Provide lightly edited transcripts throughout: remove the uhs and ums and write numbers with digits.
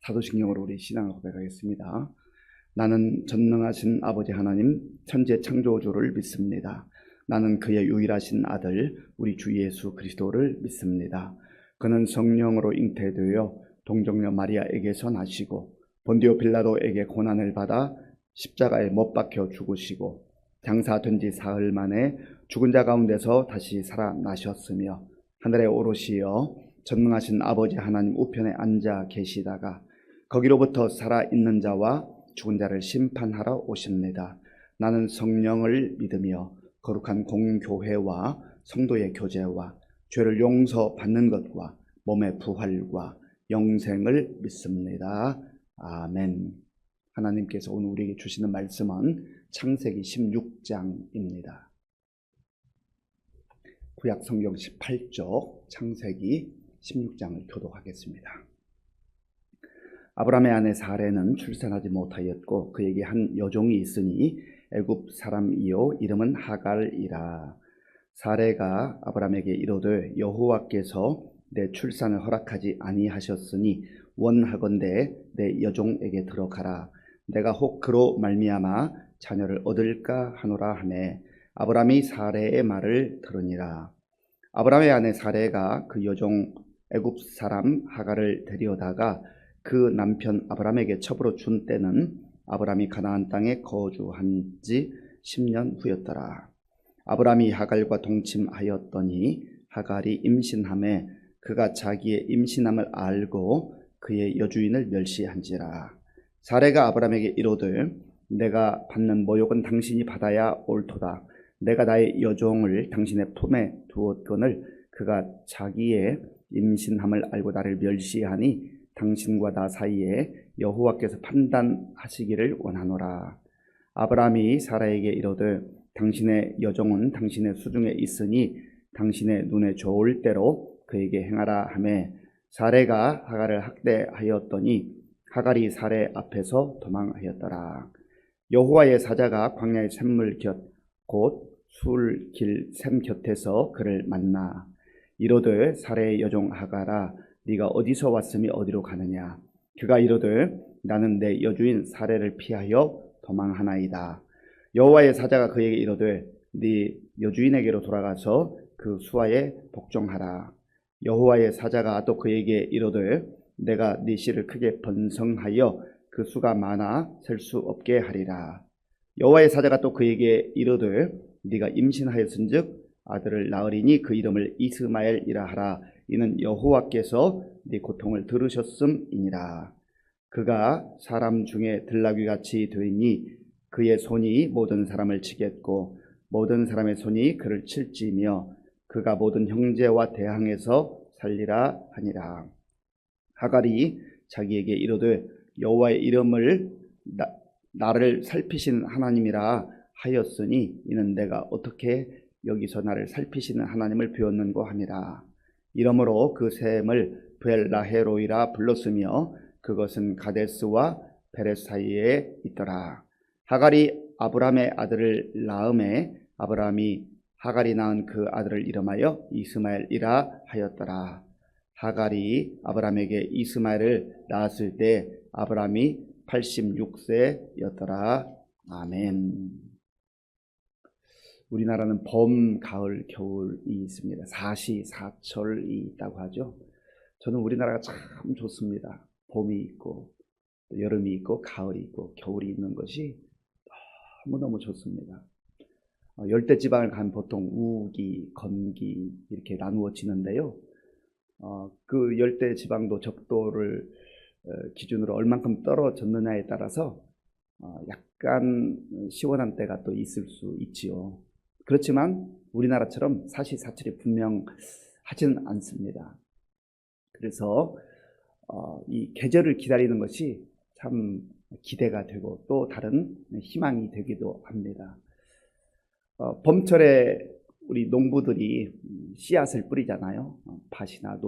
사도신경으로 우리 신앙을 고백하겠습니다. 나는 전능하신 아버지 하나님 천재 창조주를 믿습니다. 나는 그의 유일하신 아들 우리 주 예수 그리스도를 믿습니다. 그는 성령으로 잉태되어 동정녀 마리아에게서 나시고 본디오 빌라도에게 고난을 받아 십자가에 못 박혀 죽으시고 장사된 지 사흘 만에 죽은 자 가운데서 다시 살아나셨으며 하늘에 오르시어 전능하신 아버지 하나님 우편에 앉아 계시다가 거기로부터 살아있는 자와 죽은 자를 심판하러 오십니다. 나는 성령을 믿으며 거룩한 공교회와 성도의 교제와 죄를 용서받는 것과 몸의 부활과 영생을 믿습니다. 아멘. 하나님께서 오늘 우리에게 주시는 말씀은 창세기 16장입니다. 구약 성경 18쪽 창세기 16장을 교독하겠습니다. 아브라함의 아내 사레는 출산하지 못하였고 그에게 한 여종이 있으니 애굽 사람이요 이름은 하갈이라. 사레가 아브라함에게 이르되 여호와께서 내 출산을 허락하지 아니하셨으니 원하건대 내 여종에게 들어가라. 내가 혹 그로 말미암아 자녀를 얻을까 하노라 하매 아브라함이 사레의 말을 들으니라. 아브라함의 아내 사레가 그 여종 애굽 사람 하갈을 데려다가 그 남편 아브라함에게 첩으로 준 때는 아브라함이 가나안 땅에 거주한 지 10년 후였더라. 아브라함이 하갈과 동침하였더니 하갈이 임신하매 그가 자기의 임신함을 알고 그의 여주인을 멸시한지라. 사레가 아브라함에게 이르되 내가 받는 모욕은 당신이 받아야 옳도다. 내가 나의 여종을 당신의 품에 두었거늘 그가 자기의 임신함을 알고 나를 멸시하니 당신과 나 사이에 여호와께서 판단하시기를 원하노라. 아브라함이 사라에게 이르되 당신의 여종은 당신의 수중에 있으니 당신의 눈에 좋을 대로 그에게 행하라 하매 사레가 하갈을 학대하였더니 하갈이 사레 앞에서 도망하였더라. 여호와의 사자가 광야의 샘물 곁 곧 술길 샘 곁에서 그를 만나 이르되 사레의 여종 하갈아 네가 어디서 왔으며 어디로 가느냐. 그가 이르되 나는 내 여주인 사레를 피하여 도망하나이다. 여호와의 사자가 그에게 이르되 네 여주인에게로 돌아가서 그 수하에 복종하라. 여호와의 사자가 또 그에게 이르되 내가 네 씨를 크게 번성하여 그 수가 많아 셀 수 없게 하리라. 여호와의 사자가 또 그에게 이르되 네가 임신하였은즉 아들을 낳으리니 그 이름을 이스마엘이라 하라. 이는 여호와께서 네 고통을 들으셨음이니라. 그가 사람 중에 들나귀같이 되니 그의 손이 모든 사람을 치겠고 모든 사람의 손이 그를 칠지며 그가 모든 형제와 대항해서 살리라 하니라. 하갈이 자기에게 이르되 여호와의 이름을 나를 살피시는 하나님이라 하였으니 이는 내가 어떻게 여기서 나를 살피시는 하나님을 배웠는고 하니라. 이러므로 그 샘을 벨라헤로이라 불렀으며 그것은 가데스와 베레스 사이에 있더라. 하갈이 아브라함의 아들을 낳음에 아브라함이 하갈이 낳은 그 아들을 이름하여 이스마엘이라 하였더라. 하갈이 아브라함에게 이스마엘을 낳았을 때 아브라함이 86세였더라. 아멘. 우리나라는 봄, 가을, 겨울이 있습니다. 사시사철이 있다고 하죠. 저는 우리나라가 참 좋습니다. 봄이 있고 여름이 있고 가을이 있고 겨울이 있는 것이 너무너무 좋습니다. 열대지방을 가면 보통 우기, 건기 이렇게 나누어지는데요. 그 열대지방도 적도를 기준으로 얼만큼 떨어졌느냐에 따라서 약간 시원한 때가 또 있을 수 있지요. 그렇지만 우리나라처럼 사시사철이 분명하지는 않습니다. 그래서 이 계절을 기다리는 것이 참 기대가 되고 또 다른 희망이 되기도 합니다. 봄철에 우리 농부들이 씨앗을 뿌리잖아요. 밭이나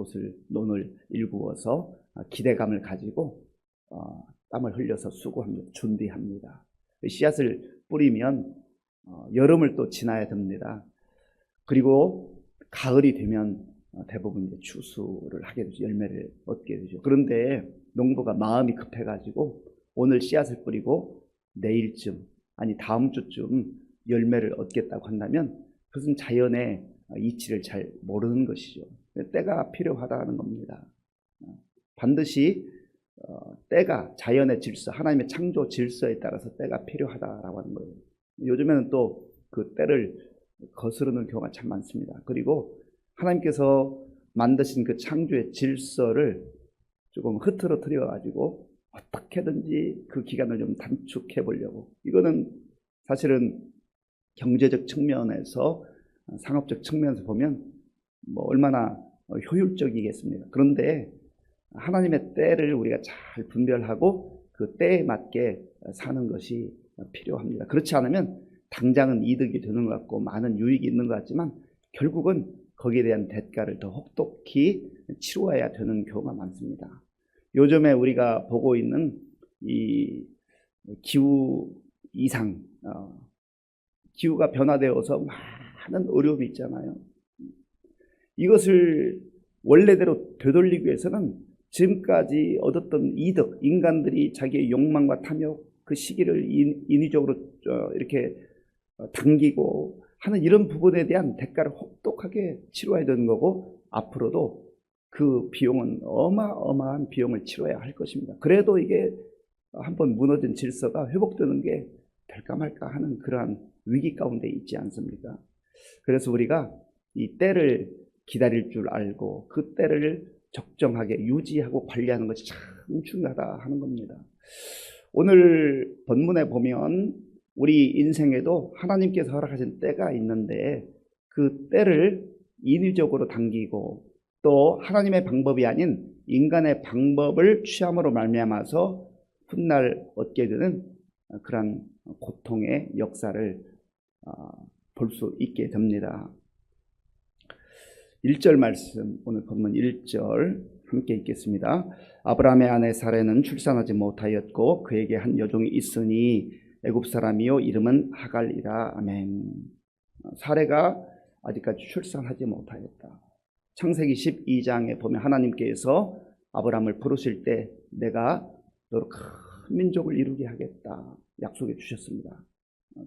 논을 일구어서 기대감을 가지고 땀을 흘려서 수고합니다. 준비합니다. 씨앗을 뿌리면 여름을 또 지나야 됩니다. 그리고 가을이 되면 대부분 이제 추수를 하게 되죠. 열매를 얻게 되죠. 그런데 농부가 마음이 급해가지고 오늘 씨앗을 뿌리고 내일쯤 아니 다음 주쯤 열매를 얻겠다고 한다면 그것은 자연의 이치를 잘 모르는 것이죠. 때가 필요하다는 겁니다. 반드시 때가 자연의 질서, 하나님의 창조 질서에 따라서 때가 필요하다라고 하는 거예요. 요즘에는 또 그 때를 거스르는 경우가 참 많습니다. 그리고 하나님께서 만드신 그 창조의 질서를 조금 흐트러뜨려 가지고 어떻게든지 그 기간을 좀 단축해 보려고, 이거는 사실은 경제적 측면에서 상업적 측면에서 보면 뭐 얼마나 효율적이겠습니까? 그런데 하나님의 때를 우리가 잘 분별하고 그 때에 맞게 사는 것이 필요합니다. 그렇지 않으면 당장은 이득이 되는 것 같고 많은 유익이 있는 것 같지만 결국은 거기에 대한 대가를 더 혹독히 치루어야 되는 경우가 많습니다. 요즘에 우리가 보고 있는 이 기후 이상, 기후가 변화되어서 많은 어려움이 있잖아요. 이것을 원래대로 되돌리기 위해서는 지금까지 얻었던 이득, 인간들이 자기의 욕망과 탐욕, 그 시기를 인위적으로 이렇게 당기고 하는 이런 부분에 대한 대가를 혹독하게 치러야 되는 거고, 앞으로도 그 비용은 어마어마한 비용을 치러야 할 것입니다. 그래도 이게 한번 무너진 질서가 회복되는 게 될까 말까 하는 그러한 위기 가운데 있지 않습니까? 그래서 우리가 이 때를 기다릴 줄 알고 그 때를 적정하게 유지하고 관리하는 것이 참 중요하다 하는 겁니다. 오늘 본문에 보면 우리 인생에도 하나님께서 허락하신 때가 있는데 그 때를 인위적으로 당기고 또 하나님의 방법이 아닌 인간의 방법을 취함으로 말미암아서 훗날 얻게 되는 그러한 고통의 역사를 볼 수 있게 됩니다. 1절 말씀, 오늘 본문 1절 함께 읽겠습니다. 아브라함의 아내 사레는 출산하지 못하였고 그에게 한 여종이 있으니 애굽 사람이요 이름은 하갈이라. 아멘. 사레가 아직까지 출산하지 못하였다. 창세기 12장에 보면 하나님께서 아브라함을 부르실 때 내가 너로 큰 민족을 이루게 하겠다 약속해 주셨습니다.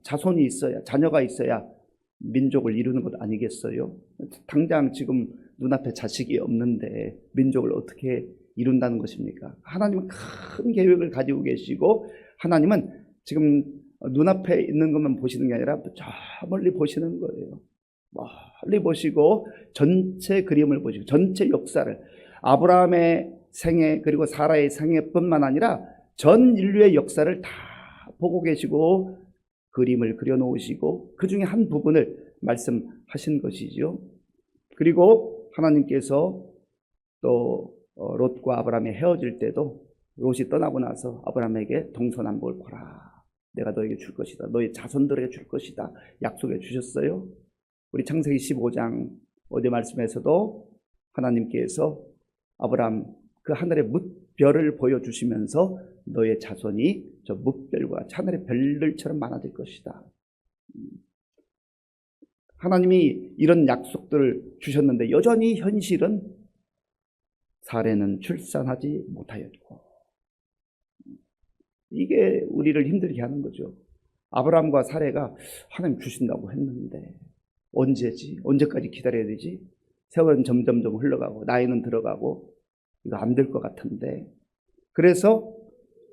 자손이 있어야, 자녀가 있어야 민족을 이루는 것 아니겠어요? 당장 지금 눈앞에 자식이 없는데 민족을 어떻게 이룬다는 것입니까? 하나님은 큰 계획을 가지고 계시고 하나님은 지금 눈앞에 있는 것만 보시는 게 아니라 저 멀리 보시는 거예요. 멀리 보시고 전체 그림을 보시고 전체 역사를, 아브라함의 생애 그리고 사라의 생애뿐만 아니라 전 인류의 역사를 다 보고 계시고 그림을 그려놓으시고 그 중에 한 부분을 말씀하신 것이죠. 그리고 하나님께서 또 롯과 아브라함이 헤어질 때도 롯이 떠나고 나서 아브라함에게 동서남북을 보라, 내가 너에게 줄 것이다, 너의 자손들에게 줄 것이다 약속해 주셨어요. 우리 창세기 15장 어제 말씀에서도 하나님께서 아브라함 그 하늘의 뭇별을 보여주시면서 너의 자손이 저 뭇별과 하늘의 별들처럼 많아질 것이다. 하나님이 이런 약속들을 주셨는데 여전히 현실은 사레는 출산하지 못하였고, 이게 우리를 힘들게 하는 거죠. 아브라함과 사레가 하나님 주신다고 했는데 언제지? 언제까지 기다려야 되지? 세월은 점점 흘러가고 나이는 들어가고 이거 안 될 것 같은데, 그래서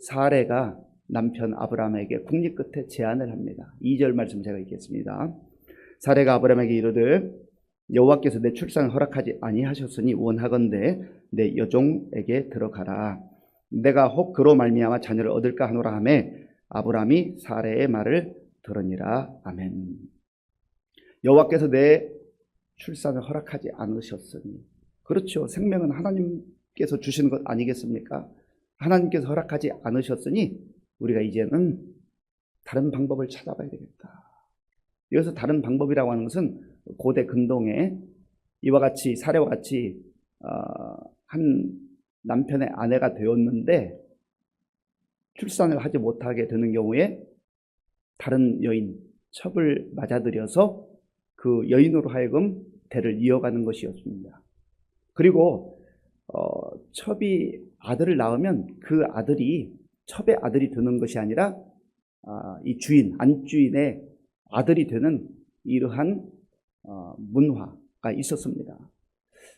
사레가 남편 아브라함에게 국리 끝에 제안을 합니다. 2절 말씀 제가 읽겠습니다. 사레가 아브라함에게 이르되 여호와께서 내 출산을 허락하지 아니하셨으니 원하건대 내 여종에게 들어가라. 내가 혹 그로 말미암아 자녀를 얻을까 하노라 하매 아브라함이 사레의 말을 들으니라. 아멘. 여호와께서 내 출산을 허락하지 않으셨으니, 그렇죠. 생명은 하나님께서 주시는 것 아니겠습니까? 하나님께서 허락하지 않으셨으니 우리가 이제는 다른 방법을 찾아봐야 되겠다. 여기서 다른 방법이라고 하는 것은 고대 근동에 이와 같이 사례와 같이 한 남편의 아내가 되었는데 출산을 하지 못하게 되는 경우에 다른 여인 첩을 맞아들여서 그 여인으로 하여금 대를 이어가는 것이었습니다. 그리고 첩이 아들을 낳으면 그 아들이 첩의 아들이 되는 것이 아니라 이 주인, 안주인의 아들이 되는 이러한 문화가 있었습니다.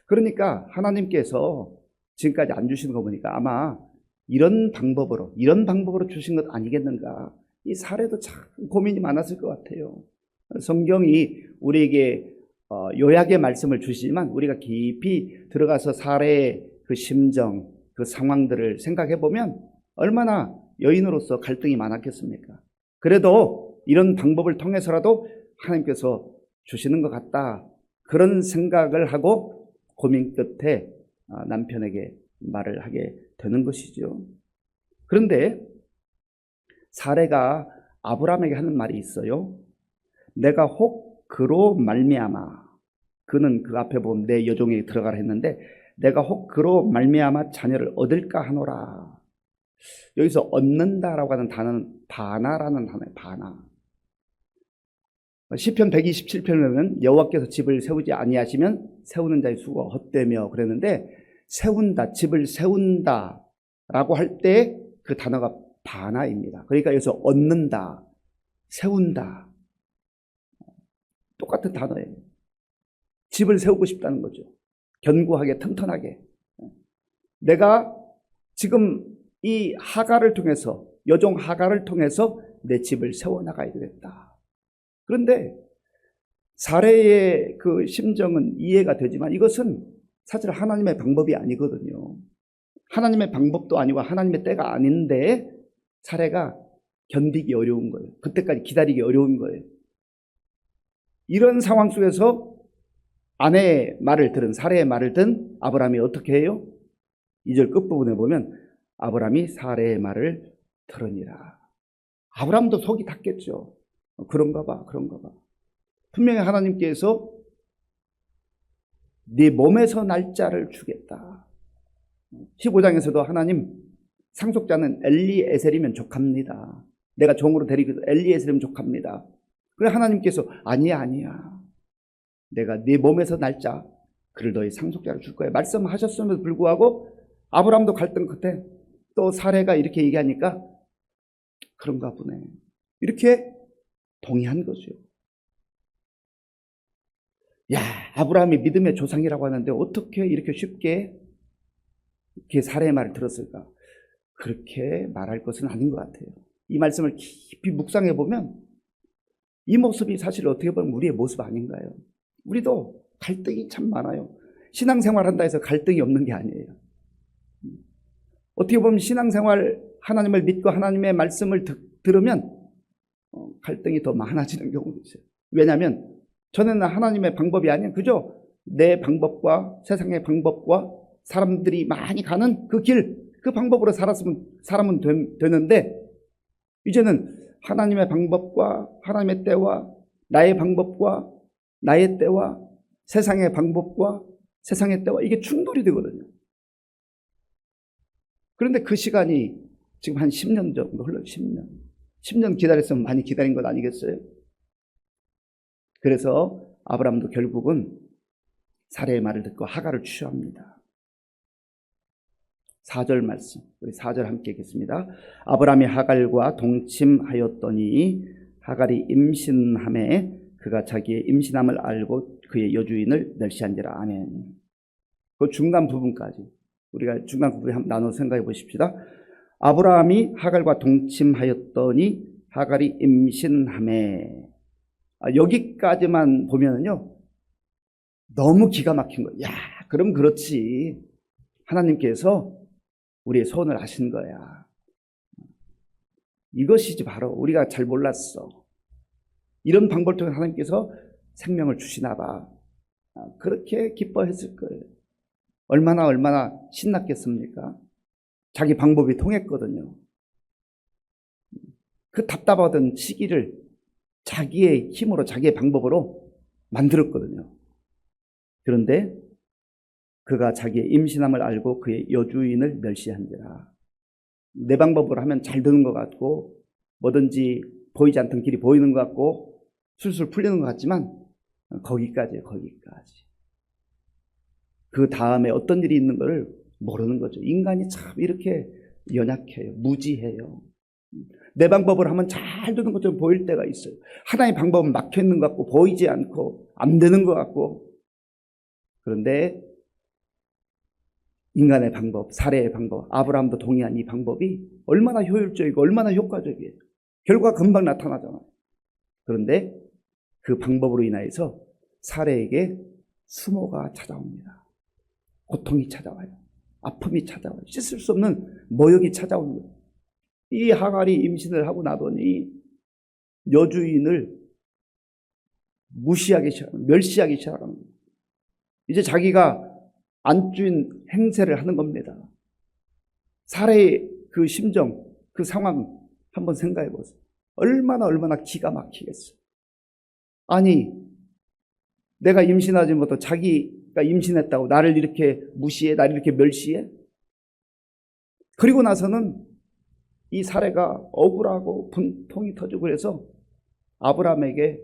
그러니까 하나님께서 지금까지 안 주시는 거 보니까 아마 이런 방법으로 주신 것 아니겠는가. 이 사례도 참 고민이 많았을 것 같아요. 성경이 우리에게 요약의 말씀을 주시지만 우리가 깊이 들어가서 사례의 그 심정, 그 상황들을 생각해 보면 얼마나 여인으로서 갈등이 많았겠습니까? 그래도 이런 방법을 통해서라도 하나님께서 주시는 것 같다. 그런 생각을 하고 고민 끝에 남편에게 말을 하게 되는 것이죠. 그런데 사례가 아브라함에게 하는 말이 있어요. 내가 혹 그로 말미암아, 그는 그 앞에 보면 내 여종에게 들어가라 했는데 내가 혹 그로 말미암아 자녀를 얻을까 하노라. 여기서 얻는다라고 하는 단어는 바나라는 단어예요. 바나. 시편 127편을 보면 여호와께서 집을 세우지 아니하시면 세우는 자의 수가 헛되며 그랬는데 세운다, 집을 세운다라고 할 때 그 단어가 바나입니다. 그러니까 여기서 얻는다, 세운다 똑같은 단어예요. 집을 세우고 싶다는 거죠. 견고하게 튼튼하게. 내가 지금 이 하갈을 통해서, 여종 하갈을 통해서 내 집을 세워나가야 되겠다. 그런데 사례의 그 심정은 이해가 되지만 이것은 사실 하나님의 방법이 아니거든요. 하나님의 방법도 아니고 하나님의 때가 아닌데 사례가 견디기 어려운 거예요. 그때까지 기다리기 어려운 거예요. 이런 상황 속에서 아내의 말을 들은, 사례의 말을 듣는 아브라함이 어떻게 해요? 2절 끝부분에 보면 아브라함이 사례의 말을 들으니라. 아브라함도 속이 탔겠죠. 그런가 봐. 분명히 하나님께서 네 몸에서 날짜를 주겠다. 15장에서도 하나님, 상속자는 엘리에셀이면 족합니다. 내가 종으로 데리고 엘리에셀이면 족합니다. 그래 하나님께서 아니야. 내가 네 몸에서 날짜, 그를 너희 상속자로 줄 거야. 말씀하셨음에도 불구하고 아브라함도 갈등 끝에 또 사례가 이렇게 얘기하니까 그런가 보네. 이렇게 동의한 거죠. 야, 아브라함이 믿음의 조상이라고 하는데 어떻게 이렇게 쉽게 이렇게 사례의 말을 들었을까? 그렇게 말할 것은 아닌 것 같아요. 이 말씀을 깊이 묵상해 보면 이 모습이 사실 어떻게 보면 우리의 모습 아닌가요? 우리도 갈등이 참 많아요. 신앙생활 한다 해서 갈등이 없는 게 아니에요. 어떻게 보면 신앙생활, 하나님을 믿고 하나님의 말씀을 들으면 갈등이 더 많아지는 경우도 있어요. 왜냐하면 전에는 하나님의 방법이 아니라 그저 내 방법과 세상의 방법과 사람들이 많이 가는 그 길, 그 방법으로 살았으면 사람은 되는데 이제는 하나님의 방법과 하나님의 때와 나의 방법과 나의 때와 세상의 방법과 세상의 때와 이게 충돌이 되거든요. 그런데 그 시간이 지금 한 10년 정도 흘러요. 10년 기다렸으면 많이 기다린 것 아니겠어요? 그래서 아브라함도 결국은 사례의 말을 듣고 하갈을 취합니다. 4절 말씀, 우리 4절 함께 읽겠습니다. 아브라함이 하갈과 동침하였더니 하갈이 임신함에 그가 자기의 임신함을 알고 그의 여주인을 멸시한지라. 아멘. 그 중간 부분까지 우리가 중간 부분에 한번 나눠 생각해 보십시다. 아브라함이 하갈과 동침하였더니 하갈이 임신함에, 여기까지만 보면은요 너무 기가 막힌 거예요. 야, 그럼 그렇지. 하나님께서 우리의 소원을 아신 거야. 이것이지 바로 우리가 잘 몰랐어. 이런 방법을 통해 하나님께서 생명을 주시나 봐. 그렇게 기뻐했을 거예요. 얼마나 신났겠습니까? 자기 방법이 통했거든요. 그 답답하던 시기를 자기의 힘으로 자기의 방법으로 만들었거든요. 그런데 그가 자기의 임신함을 알고 그의 여주인을 멸시한지라. 내 방법으로 하면 잘 되는 것 같고 뭐든지 보이지 않던 길이 보이는 것 같고 술술 풀리는 것 같지만 거기까지예요. 거기까지. 그 다음에 어떤 일이 있는 것을 모르는 거죠. 인간이 참 이렇게 연약해요. 무지해요. 내 방법을 하면 잘 되는 것처럼 보일 때가 있어요. 하나의 방법은 막혀있는 것 같고 보이지 않고 안 되는 것 같고. 그런데 인간의 방법, 사례의 방법, 아브라함도 동의한 이 방법이 얼마나 효율적이고 얼마나 효과적이에요. 결과가 금방 나타나잖아요. 그런데 그 방법으로 인하여서 사례에게 수모가 찾아옵니다. 고통이 찾아와요. 아픔이 찾아와요. 씻을 수 없는 모욕이 찾아오는 거예요. 이 하갈이 임신을 하고 나더니 여주인을 무시하기 시작하는, 멸시하기 시작하는 거예요. 이제 자기가 안주인 행세를 하는 겁니다. 사례의 그 심정, 그 상황 한번 생각해 보세요. 얼마나 기가 막히겠어요. 아니, 내가 임신하지 못하고 자기가 임신했다고 나를 이렇게 무시해, 나를 이렇게 멸시해? 그리고 나서는 이 사례가 억울하고 분통이 터지고 그래서 아브라함에게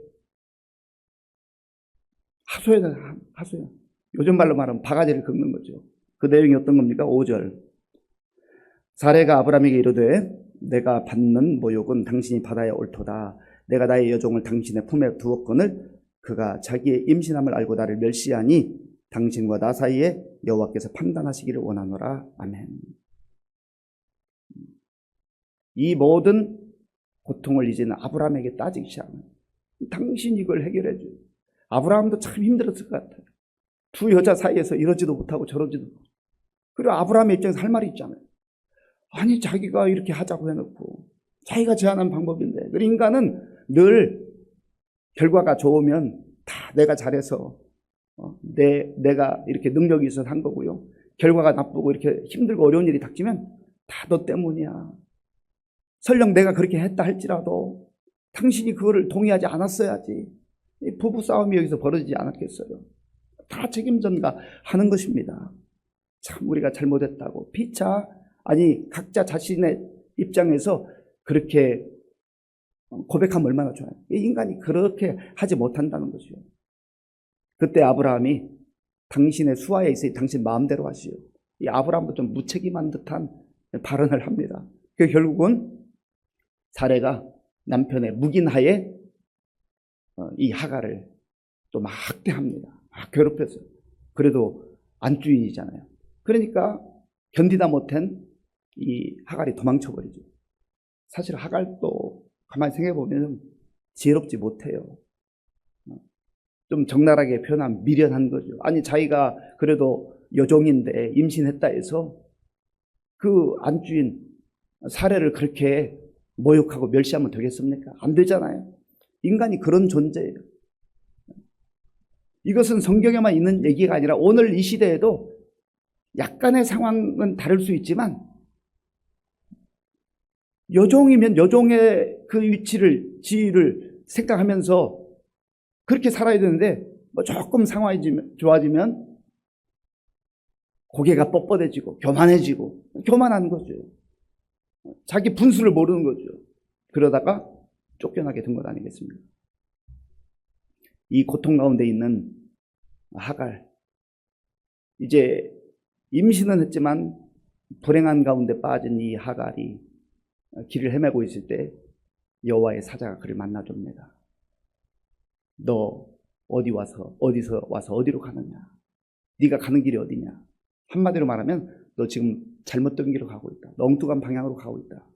하소연. 요즘 말로 말하면 바가지를 긁는 거죠. 그 내용이 어떤 겁니까? 5절. 사례가 아브라함에게 이르되 내가 받는 모욕은 당신이 받아야 옳도다. 내가 나의 여종을 당신의 품에 두었거늘 그가 자기의 임신함을 알고 나를 멸시하니 당신과 나 사이에 여호와께서 판단하시기를 원하노라. 아멘. 이 모든 고통을 이제는 아브라함에게 따지기 시작합니다. 당신이 이걸 해결해 줘요. 아브라함도 참 힘들었을 것 같아요. 두 여자 사이에서 이러지도 못하고 저러지도 못하고. 그리고 아브라함의 입장에서 할 말이 있잖아요. 아니, 자기가 이렇게 하자고 해놓고 자기가 제안한 방법인데. 그리고 인간은 늘 결과가 좋으면 다 내가 잘해서 내가 이렇게 능력이 있어서 한 거고요. 결과가 나쁘고 이렇게 힘들고 어려운 일이 닥치면 다 너 때문이야. 설령 내가 그렇게 했다 할지라도 당신이 그거를 동의하지 않았어야지. 부부싸움이 여기서 벌어지지 않았겠어요. 다 책임전가 하는 것입니다. 참 우리가 잘못했다고 피차, 아니 각자 자신의 입장에서 그렇게 고백하면 얼마나 좋아요. 인간이 그렇게 하지 못한다는 것이요. 그때 아브라함이 당신의 수하에 있으니 당신 마음대로 하시오. 이 아브라함도 좀 무책임한 듯한 발언을 합니다. 그 결국은 사례가 남편의 묵인하에 이 하갈을 또 막 학대합니다. 막 괴롭혔어요. 그래도 안주인이잖아요. 그러니까 견디다 못한 이 하갈이 도망쳐버리죠. 사실 하갈도 가만히 생각해보면 지혜롭지 못해요. 좀 적나라하게 표현하면 미련한 거죠. 아니, 자기가 그래도 여종인데 임신했다 해서 그 안주인 사례를 그렇게 모욕하고 멸시하면 되겠습니까? 안 되잖아요. 인간이 그런 존재예요. 이것은 성경에만 있는 얘기가 아니라 오늘 이 시대에도 약간의 상황은 다를 수 있지만 여종이면 여종의 그 위치를, 지위를 생각하면서 그렇게 살아야 되는데 뭐 조금 상황이 좋아지면 고개가 뻣뻣해지고 교만해지고 교만한 거죠. 자기 분수를 모르는 거죠. 그러다가 쫓겨나게 된 것 아니겠습니까? 이 고통 가운데 있는 하갈, 이제 임신은 했지만 불행한 가운데 빠진 이 하갈이 길을 헤매고 있을 때 여호와의 사자가 그를 만나줍니다. 너 어디서 와서 어디로 가느냐? 네가 가는 길이 어디냐? 한마디로 말하면 너 지금 잘못된 길로 가고 있다. 너 엉뚱한 방향으로 가고 있다.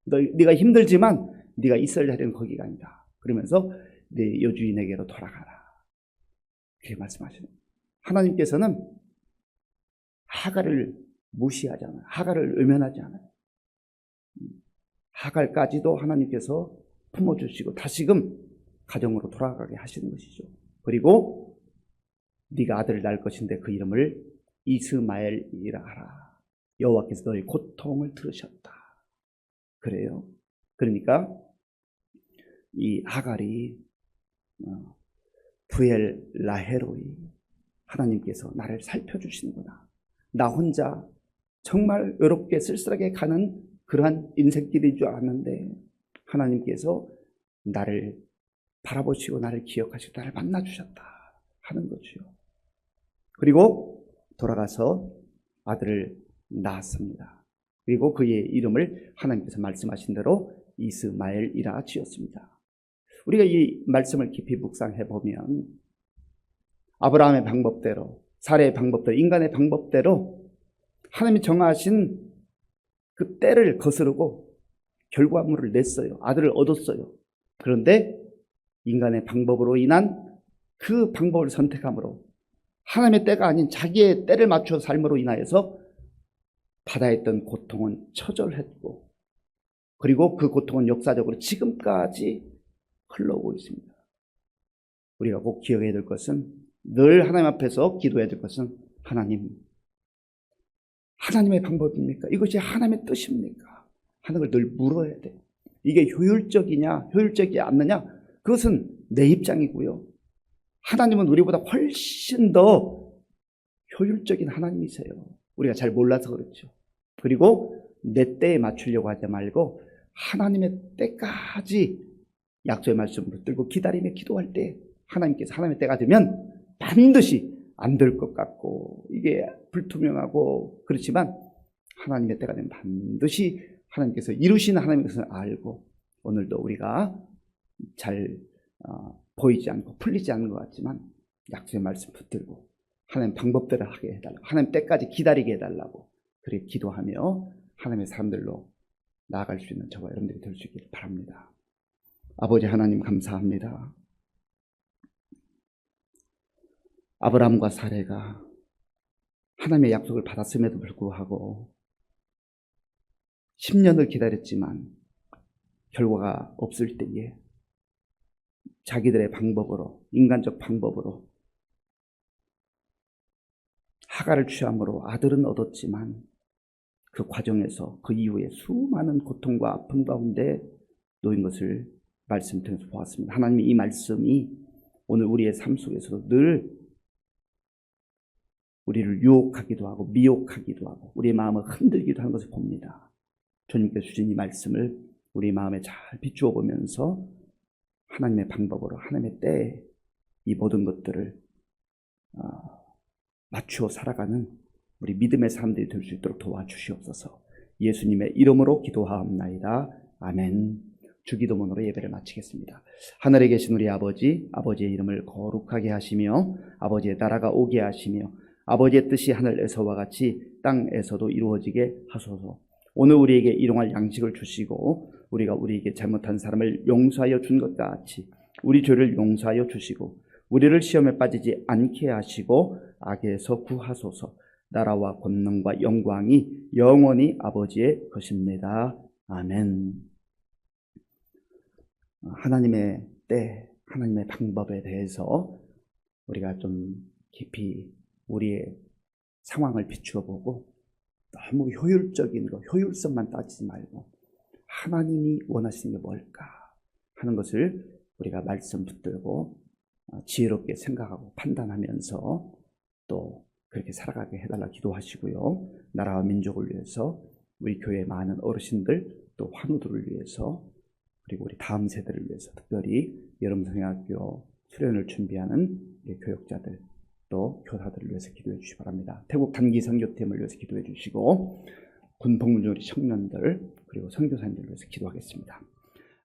네가 힘들지만 네가 있어야 할 자리는 거기가 아니다. 그러면서 네 여주인에게로 돌아가라. 그렇게 말씀하시는 거예요. 하나님께서는 하갈을 무시하지 않아요. 하갈을 외면하지 않아요. 하갈까지도 하나님께서 품어주시고 다시금 가정으로 돌아가게 하시는 것이죠. 그리고 네가 아들을 낳을 것인데 그 이름을 이스마엘이라 하라. 여호와께서 너의 고통을 들으셨다. 그래요. 그러니까 이 하갈이 부엘 라헤로이, 하나님께서 나를 살펴주시는구나. 나 혼자 정말 외롭게 쓸쓸하게 가는 그러한 인생길인 줄 알았는데 하나님께서 나를 바라보시고 나를 기억하시고 나를 만나주셨다 하는 거죠. 그리고 돌아가서 아들을 낳았습니다. 그리고 그의 이름을 하나님께서 말씀하신 대로 이스마엘이라 지었습니다. 우리가 이 말씀을 깊이 묵상해 보면 아브라함의 방법대로, 사례의 방법대로, 인간의 방법대로 하나님이 정하신 그 때를 거스르고 결과물을 냈어요. 아들을 얻었어요. 그런데 인간의 방법으로 인한 그 방법을 선택함으로 하나님의 때가 아닌 자기의 때를 맞춰 삶으로 인하여서 받아야 했던 고통은 처절했고, 그리고 그 고통은 역사적으로 지금까지 흘러오고 있습니다. 우리가 꼭 기억해야 될 것은, 늘 하나님 앞에서 기도해야 될 것은, 하나님의 방법입니까? 이것이 하나님의 뜻입니까? 하는 걸 늘 물어야 돼. 이게 효율적이냐, 효율적이지 않느냐, 그것은 내 입장이고요. 하나님은 우리보다 훨씬 더 효율적인 하나님이세요. 우리가 잘 몰라서 그렇죠. 그리고 내 때에 맞추려고 하지 말고 하나님의 때까지 약속의 말씀을 붙들고 기다리며 기도할 때 하나님께서 하나님의 때가 되면 반드시 안 될 것 같고 이게 불투명하고 그렇지만 하나님의 때가 되면 반드시 하나님께서 이루시는 하나님의 것을 알고, 오늘도 우리가 잘 보이지 않고 풀리지 않는 것 같지만 약속의 말씀 붙들고 하나님 방법대로 하게 해달라고, 하나님 때까지 기다리게 해달라고 그렇게 기도하며 하나님의 사람들로 나아갈 수 있는 저와 여러분들이 될 수 있기를 바랍니다. 아버지 하나님 감사합니다. 아브라함과 사레가 하나님의 약속을 받았음에도 불구하고 10년을 기다렸지만 결과가 없을 때에 자기들의 방법으로, 인간적 방법으로 하갈을 취함으로 아들은 얻었지만 그 과정에서 그 이후에 수많은 고통과 아픔 가운데 놓인 것을 말씀 통해서 보았습니다. 하나님의 이 말씀이 오늘 우리의 삶 속에서도 늘 우리를 유혹하기도 하고 미혹하기도 하고 우리의 마음을 흔들기도 하는 것을 봅니다. 주님께서 주신 이 말씀을 우리 마음에 잘 비추어 보면서 하나님의 방법으로 하나님의 때에 이 모든 것들을 맞추어 살아가는 우리 믿음의 사람들이 될 수 있도록 도와주시옵소서. 예수님의 이름으로 기도하옵나이다. 아멘. 주기도문으로 예배를 마치겠습니다. 하늘에 계신 우리 아버지, 아버지의 이름을 거룩하게 하시며 아버지의 나라가 오게 하시며 아버지의 뜻이 하늘에서와 같이 땅에서도 이루어지게 하소서. 오늘 우리에게 일용할 양식을 주시고 우리가 우리에게 잘못한 사람을 용서하여 준 것 같이 우리 죄를 용서하여 주시고 우리를 시험에 빠지지 않게 하시고 악에서 구하소서. 나라와 권능과 영광이 영원히 아버지의 것입니다. 아멘. 하나님의 때, 하나님의 방법에 대해서 우리가 좀 깊이 우리의 상황을 비추어 보고 너무 효율적인 거, 효율성만 따지지 말고 하나님이 원하시는 게 뭘까 하는 것을 우리가 말씀 붙들고 지혜롭게 생각하고 판단하면서 또 그렇게 살아가게 해달라 기도하시고요. 나라와 민족을 위해서, 우리 교회의 많은 어르신들 또 환우들을 위해서, 그리고 우리 다음 세대를 위해서, 특별히 여름성형학교 수련을 준비하는 우리 교역자들 또 교사들을 위해서 기도해 주시기 바랍니다. 태국 단기 선교팀을 위해서 기도해 주시고 군 복무 중 우리 청년들 그리고 선교사님들을 위해서 기도하겠습니다.